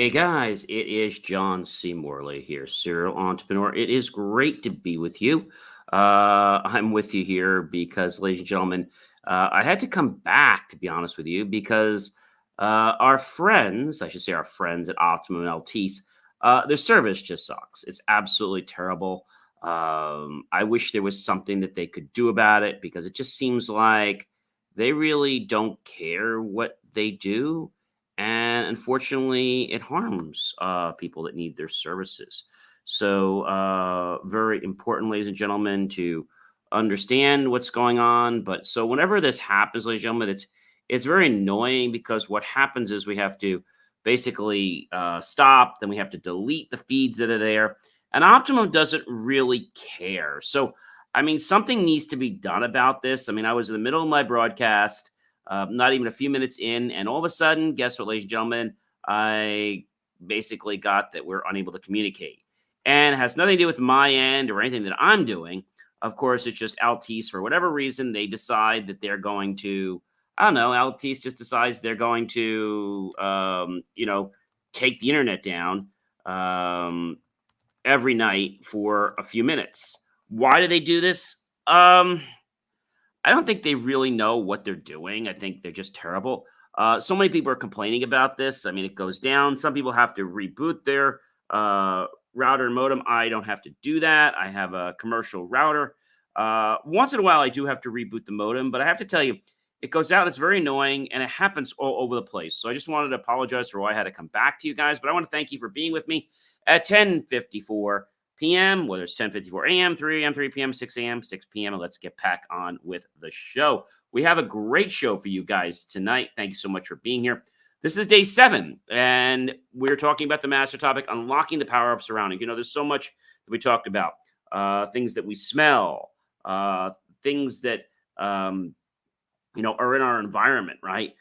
Hey guys, it is John C. Morley here, serial entrepreneur. It is great to be with you. I'm with you here because, ladies and gentlemen, I had to come back, to be honest with you, because our friends, I should say our friends at Optimum LTs, their service just sucks. It's absolutely terrible. I wish there was something that they could do about it because it just seems like they really don't care what they do, and unfortunately, it harms people that need their services. So, very important, ladies and gentlemen, to understand what's going on. But so, whenever this happens, ladies and gentlemen, it's very annoying because what happens is we have to basically stop, then we have to delete the feeds that are there, and Optimum doesn't really care. So, I mean, something needs to be done about this. I mean, I was in the middle of my broadcast, not even a few minutes in, and all of a sudden, guess what, ladies and gentlemen? I basically got that we're unable to communicate. And it has nothing to do with my end or anything that I'm doing. Of course, it's just Altice, for whatever reason, they decide that they're going to, I don't know, Altice just decides they're going to, take the internet down every night for a few minutes. Why do they do this? I don't think they really know what they're doing. I think they're just terrible. So many people are complaining about this. I mean, it goes down. Some people have to reboot their uh, router and modem. I don't have to do that. I have a commercial router. Once in a while, I do have to reboot the modem, but I have to tell you, it goes out. It's very annoying, and it happens all over the place. So I just wanted to apologize for why I had to come back to you guys, but I want to thank you for being with me at 10:54 p.m., whether it's 10:54 a.m., 3 a.m., 3 p.m., 6 a.m., 6 p.m., and let's get back on with the show. We have a great show for you guys tonight. Thank you so much for being here. This is day 7, and we're talking about the master topic, unlocking the power of surroundings. You know, there's so much that we talked about, things that we smell, things that, are in our environment, right?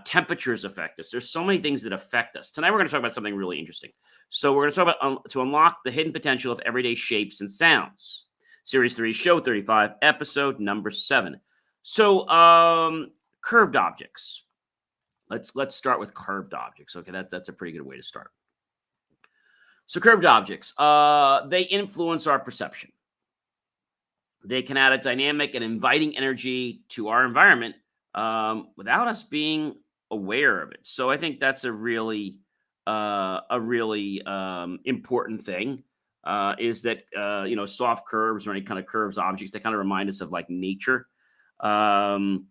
Temperatures affect us. There's so many things that affect us. Tonight, we're going to talk about something really interesting. So we're going to talk about to unlock the hidden potential of everyday shapes and sounds. Series 3, Show 35, episode number 7. So, curved objects. Let's start with curved objects. Okay, that's a pretty good way to start. So, curved objects, they influence our perception. They can add a dynamic and inviting energy to our environment without us being aware of it. So, I think that's a really important thing, is that soft curves or any kind of curves objects, they kind of remind us of like nature. Um,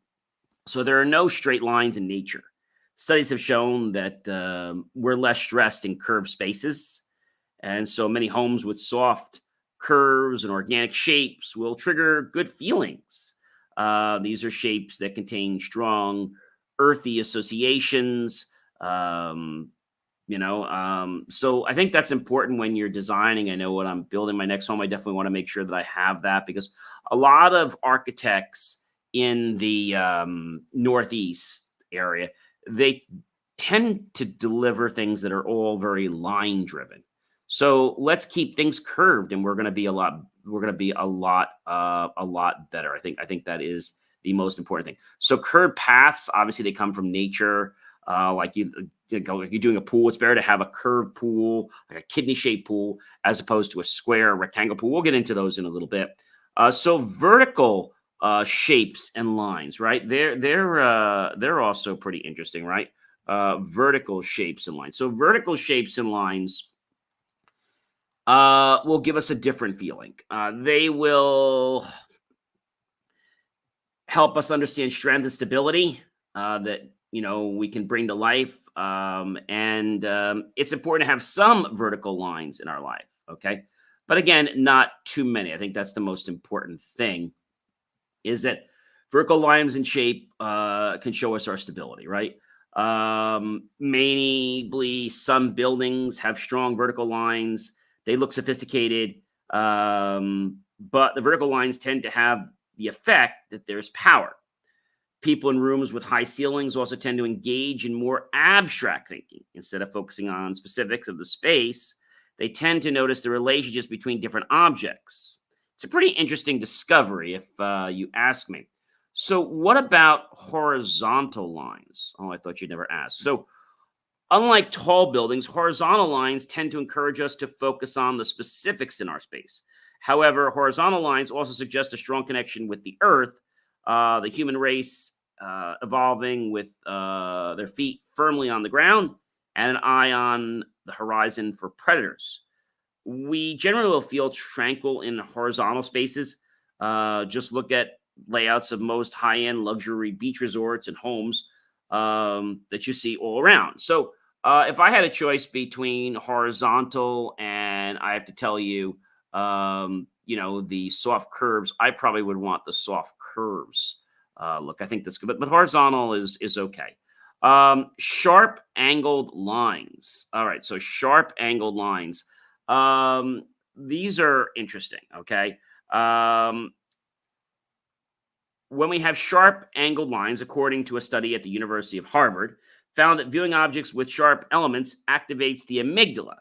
so there are no straight lines in nature. Studies have shown that we're less stressed in curved spaces, and so many homes with soft curves and organic shapes will trigger good feelings. These are shapes that contain strong earthy associations. So I think that's important when you're designing. I know when I'm building my next home, I definitely want to make sure that I have that, because a lot of architects in the Northeast area, they tend to deliver things that are all very line driven. So let's keep things curved, and we're going to be a lot better. I think that is the most important thing. So curved paths, obviously, they come from nature. Like like you're doing a pool, it's better to have a curved pool, like a kidney shaped pool, as opposed to a square rectangle pool. We'll get into those in a little bit. So vertical shapes and lines, right? They're also pretty interesting, right? Vertical shapes and lines. So vertical shapes and lines will give us a different feeling. They will help us understand strength and stability that we can bring to life. And it's important to have some vertical lines in our life. Okay. But again, not too many. I think that's the most important thing, is that vertical lines and shape can show us our stability, right? Mainly, some buildings have strong vertical lines. They look sophisticated, but the vertical lines tend to have the effect that there's power. People in rooms with high ceilings also tend to engage in more abstract thinking. Instead of focusing on specifics of the space, they tend to notice the relationships between different objects. It's a pretty interesting discovery, if you ask me. So what about horizontal lines? Oh, I thought you'd never ask. So Unlike tall buildings, horizontal lines tend to encourage us to focus on the specifics in our space. However, horizontal lines also suggest a strong connection with the earth, the human race evolving with their feet firmly on the ground and an eye on the horizon for predators. We generally will feel tranquil in horizontal spaces. Just look at layouts of most high end luxury beach resorts and homes that you see all around. So, if I had a choice between horizontal and I have to tell you, the soft curves, I probably would want the soft curves. Look, I think that's good, but horizontal is okay. Sharp angled lines. All right, so sharp angled lines. Um, these are interesting. Okay. When we have sharp angled lines, according to a study at the University of Harvard, found that viewing objects with sharp elements activates the amygdala.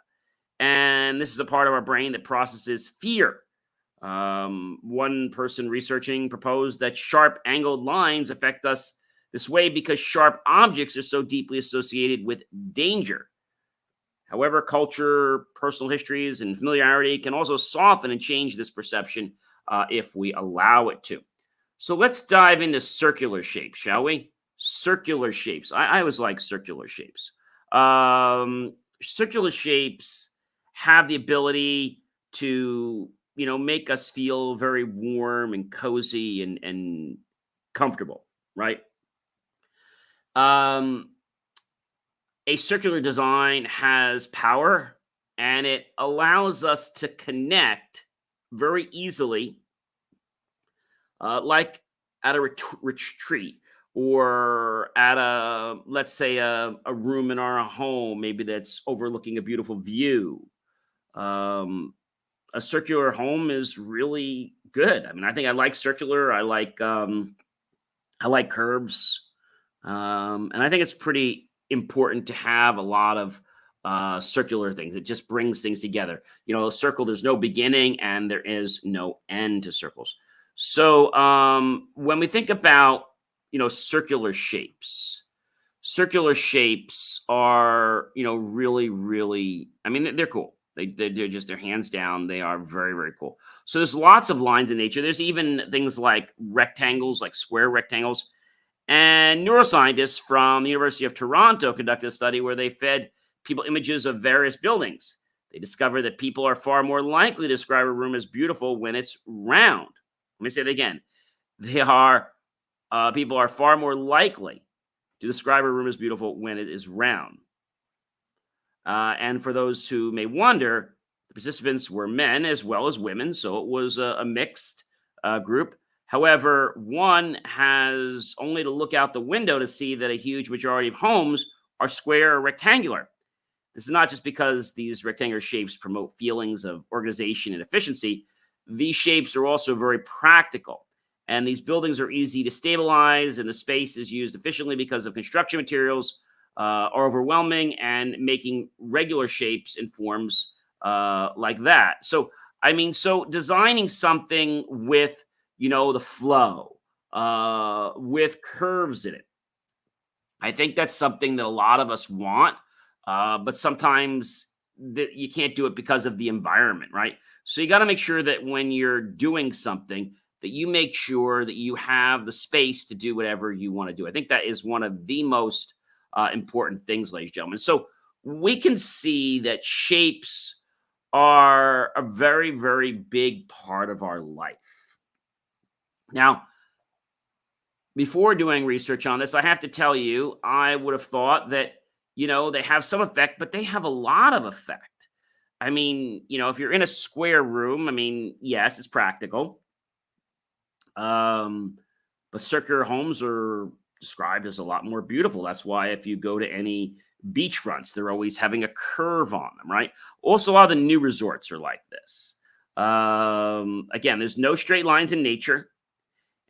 And this is a part of our brain that processes fear. One person researching proposed that sharp angled lines affect us this way because sharp objects are so deeply associated with danger. However, culture, personal histories, and familiarity can also soften and change this perception if we allow it to. So let's dive into circular shapes, shall we? Circular shapes. I always like circular shapes. Circular shapes have the ability to, make us feel very warm and cozy and comfortable, right? Um, a circular design has power and it allows us to connect very easily, like at a retreat or at let's say, a room in our home, maybe that's overlooking a beautiful view. Um, a circular home is really good. I mean, I think I like circular. I like curves. And I think it's pretty important to have a lot of circular things. It just brings things together. A circle, there's no beginning and there is no end to circles. So when we think about, circular shapes are, really, really, I mean, they're cool. They're just, they're hands down. They are very, very cool. So there's lots of lines in nature. There's even things like rectangles, like square rectangles, and neuroscientists from the University of Toronto conducted a study where they fed people images of various buildings. They discovered that people are far more likely to describe a room as beautiful when it's round. Let me say that again. They are People are far more likely to describe a room as beautiful when it is round. And for those who may wonder, the participants were men as well as women, so it was a mixed group. However, one has only to look out the window to see that a huge majority of homes are square or rectangular. This is not just because these rectangular shapes promote feelings of organization and efficiency. These shapes are also very practical. And these buildings are easy to stabilize, and the space is used efficiently because of construction materials are overwhelming and making regular shapes and forms like that. So, I mean, so designing something with, the flow, with curves in it, I think that's something that a lot of us want, but sometimes you can't do it because of the environment, right? So you got to make sure that when you're doing something, that you make sure that you have the space to do whatever you want to do. I think that is one of the most important things, ladies and gentlemen. So we can see that shapes are a very, very big part of our life. Now, before doing research on this, I have to tell you, I would have thought that, they have some effect, but they have a lot of effect. I mean, if you're in a square room, I mean, yes, it's practical. Um, but circular homes are described as a lot more beautiful. That's why if you go to any beachfronts, they're always having a curve on them, right? Also, a lot of the new resorts are like this. Again, there's no straight lines in nature.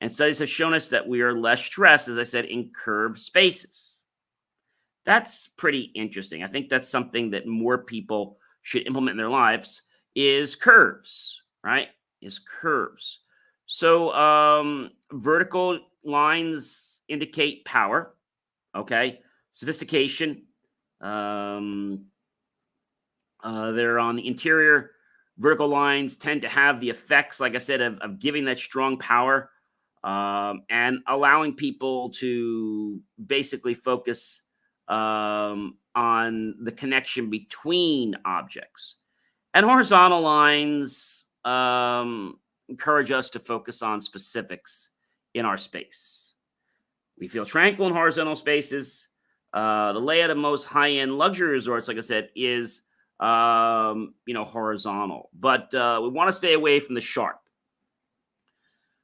And studies have shown us that we are less stressed, as I said, in curved spaces. That's pretty interesting. I think that's something that more people should implement in their lives is curves, right? Is curves. So vertical lines indicate power, okay? Sophistication, Um, they're on the interior. Vertical lines tend to have the effects, like I said, of giving that strong power, and allowing people to basically focus on the connection between objects. And horizontal lines encourage us to focus on specifics in our space. We feel tranquil in horizontal spaces. The layout of most high-end luxury resorts, like I said, is horizontal. But we want to stay away from the sharp.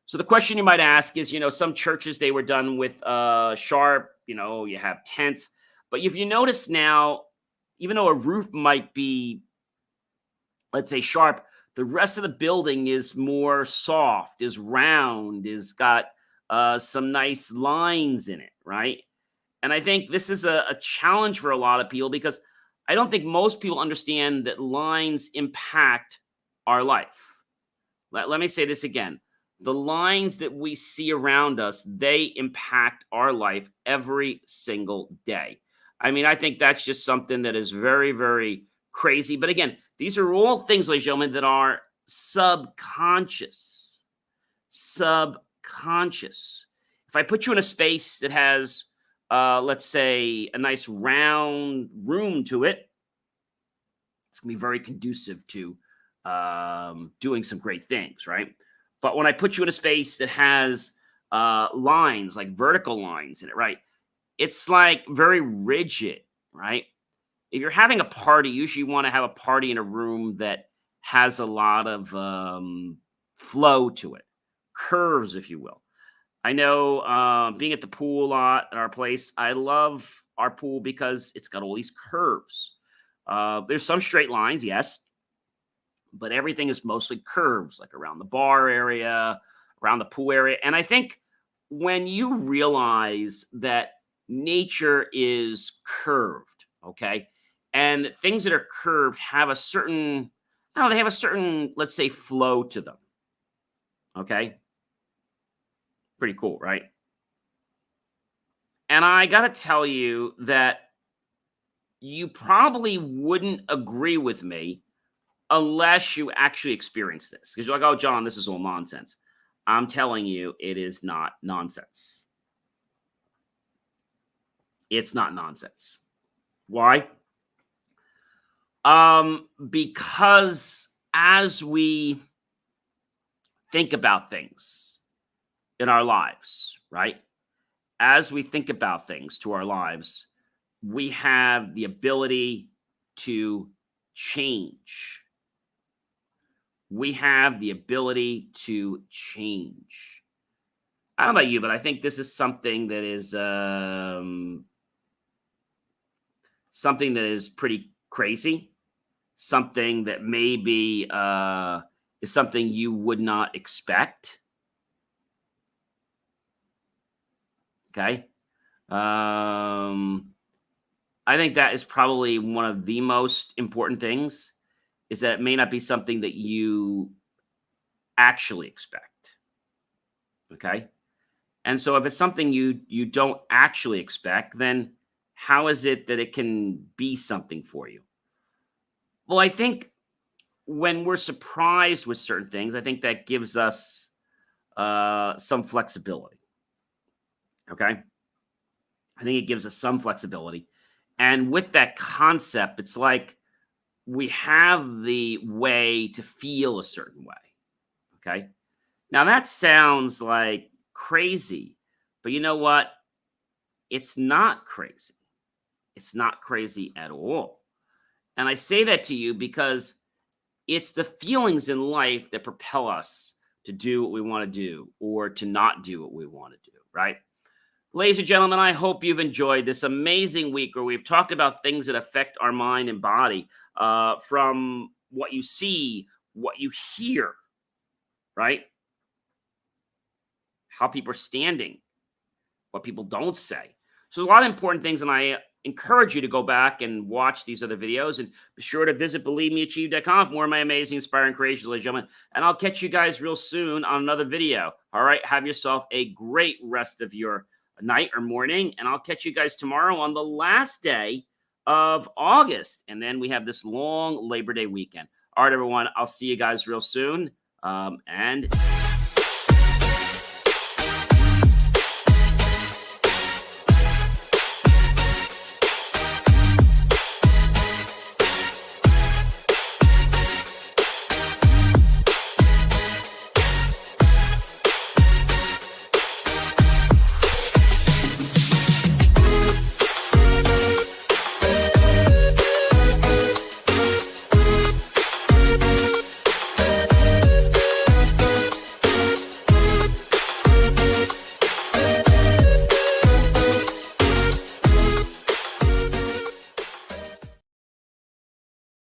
So the question you might ask is, some churches, they were done with sharp. You have tents. But if you notice now, even though a roof might be, let's say, sharp, the rest of the building is more soft, is round, is got some nice lines in it, right? And I think this is a challenge for a lot of people, because I don't think most people understand that lines impact our life. Let me say this again. The lines that we see around us, they impact our life every single day. I mean, I think that's just something that is very, very crazy. But again, these are all things, ladies and gentlemen, that are subconscious. Subconscious. If I put you in a space that has, let's say, a nice round room to it, it's going to be very conducive to doing some great things, right? But when I put you in a space that has lines, like vertical lines in it, right? It's like very rigid, right? If you're having a party, usually you want to have a party in a room that has a lot of flow to it, curves, if you will. I know, being at the pool a lot at our place, I love our pool because it's got all these curves. There's some straight lines, yes, but everything is mostly curves, like around the bar area, around the pool area. And I think when you realize that nature is curved, okay, and things that are curved have a certain, I don't know, they have a certain, let's say, flow to them, okay? Pretty cool, right? And I got to tell you that you probably wouldn't agree with me unless you actually experience this. Because you're like, oh, John, this is all nonsense. I'm telling you, it is not nonsense. It's not nonsense. Why? Because as we think about things in our lives, right? As we think about things to our lives, we have the ability to change. We have the ability to change. I don't know about you, but I think this is something that is something that is pretty crazy. Something that maybe is something you would not expect. Okay. I think that is probably one of the most important things, is that it may not be something that you actually expect. Okay. And so if it's something you don't actually expect, then how is it that it can be something for you? Well, I think when we're surprised with certain things, I think that gives us some flexibility. Okay. I think it gives us some flexibility. And with that concept, it's like we have the way to feel a certain way. Okay. Now that sounds like crazy, but you know what? It's not crazy. It's not crazy at all. And I say that to you because it's the feelings in life that propel us to do what we want to do or to not do what we want to do, right? Ladies and gentlemen, I hope you've enjoyed this amazing week where we've talked about things that affect our mind and body, from what you see, what you hear, right? How people are standing, what people don't say. So there's a lot of important things, and I encourage you to go back and watch these other videos, and be sure to visit believemeachieve.com for more of my amazing, inspiring creations, ladies and gentlemen. And I'll catch you guys real soon on another video. All right, have yourself a great rest of your night or morning, and I'll catch you guys tomorrow on the last day of August. And then we have this long Labor Day weekend. All right, everyone. I'll see you guys real soon. And